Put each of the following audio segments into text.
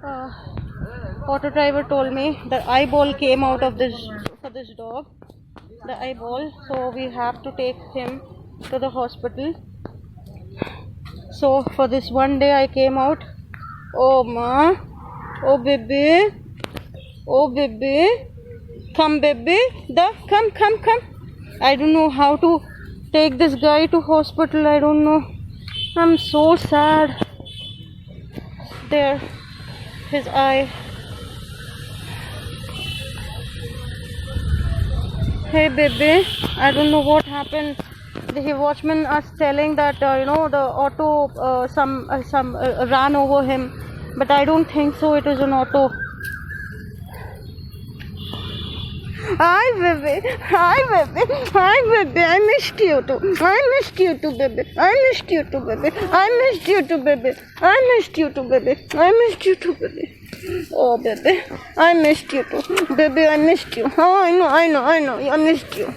uh, auto driver told me the eyeball came out of this for this dog, the eyeball, so we have to take him to the hospital. So for this one day I came out. Oh ma, oh baby, oh baby, come baby, come. I don't know how to take this guy to hospital. I don't know. I'm so sad. There, his eye. Hey baby, I don't know what happened. The watchman is telling that the auto some ran over him, but I don't think so. It is an auto. Hi baby, I missed you too, baby. I missed you too, baby. I missed you too, baby. Oh baby, I missed you too, baby. I missed you. Oh, I know. I missed you.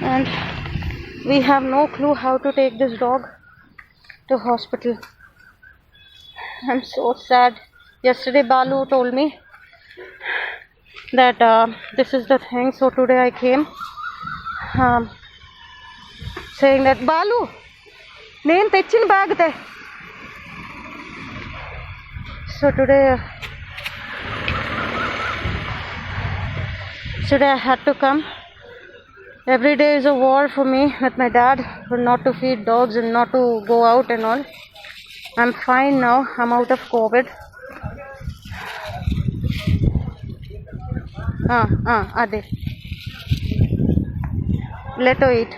And we have no clue how to take this dog to hospital. I'm so sad. Yesterday Balu told me that this is the thing, so today I came saying that Balu, name techin bag te. So today I had to come. Every day is a war for me with my dad, for not to feed dogs and not to go out and all. I'm fine now. I'm out of COVID. Ade. Let her eat.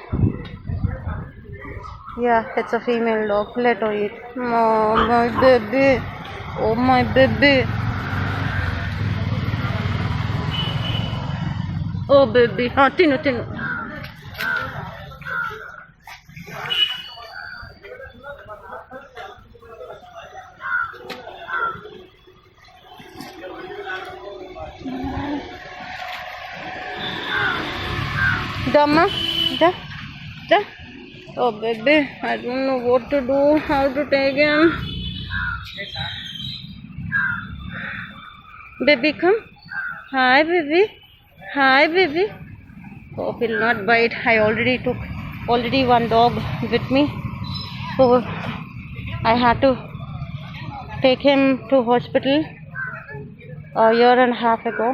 Yeah, it's a female dog. Let her eat. Oh, my baby. Oh, my baby. Oh, baby. Tinu. Dama, da. Oh baby, I don't know what to do, how to take him. Baby, come. Hi baby. Oh, will not bite. I already took one dog with me, so I had to take him to hospital a year and a half ago.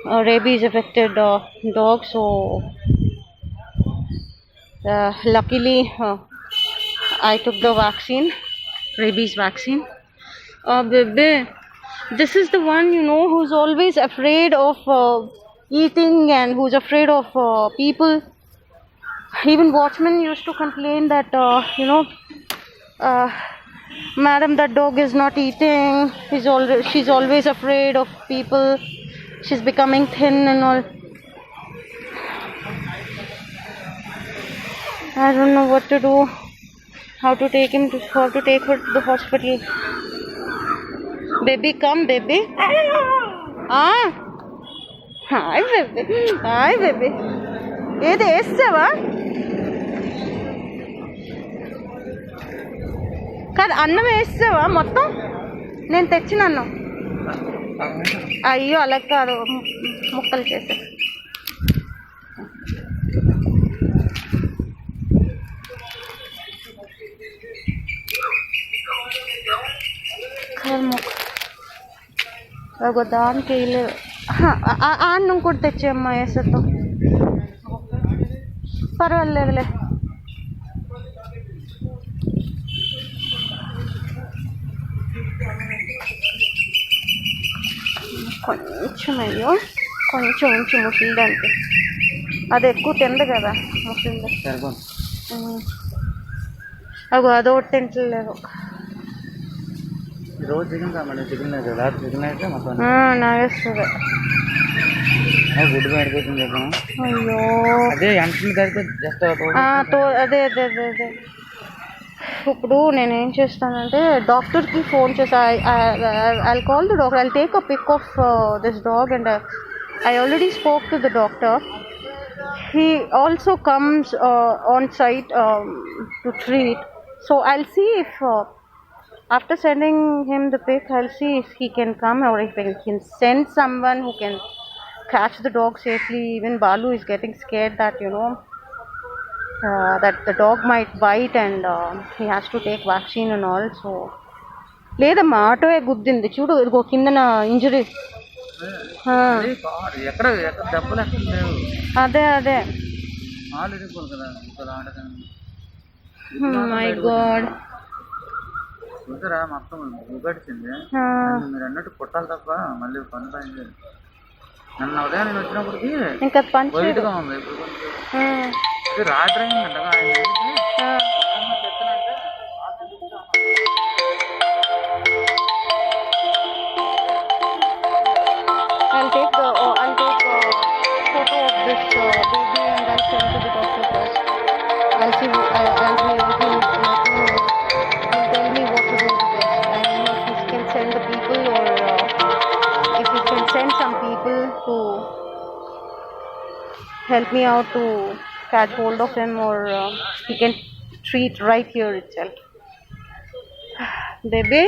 A rabies affected dog, so luckily I took the vaccine, rabies vaccine. Baby, this is the one who's always afraid of eating and who's afraid of people. Even watchmen used to complain that madam, that dog is not eating. She's always afraid of people. She's becoming thin and all. I don't know what to do. How to take her to the hospital. Baby, come, baby. Hi, baby. Ede essava? Kad annam essava mottam? Nenu techina annam. అయ్యో అలా కాదు, ముక్కలు చేసే. దానికి అన్నం కూడా తెచ్చేమ్మా వేసేతో. పర్వాలేదులే. కొంచెం అయ్యో, కొంచెం ముసలిదానికి. అది ఎక్కువ తింది కదా ముసలిది. అదొకటి తింటలేదు. నాగేస్తుంది. అదే ఇప్పుడు నేనేం చేస్తానంటే డాక్టర్కి ఫోన్ చేసి I'll call the doctor. I'll take a pic of this dog and I already spoke to the doctor. He also comes on site to treat. So I'll see if after sending him the pic, I'll see if he can come or if I can send someone who can catch the dog safely. Even Balu is getting scared that that the dog might bite and he has to take vaccine and all. So లేదమ్మా auto గుద్దింది చూడు ఇదిగో కిందన injury అదే అదే my God మొత్తం ఊగడిచింది మీరు అన్నట్టు కొట్టాలి తప్ప మళ్ళీ పని పని నన్ను ఉదయం నేను వచ్చినప్పటికి ఇంకా పని వైట్గా ఉంది ఇప్పుడు కొంచెం రాత్రి అయిందంటగా ఆయన I'll take photo of this baby and I'll send to the doctor first. I'll see if he'll tell me what to do with this. I don't know if he can send the people or if he can send some people to help me out to catch hold of him or he can treat right here itself. Baby.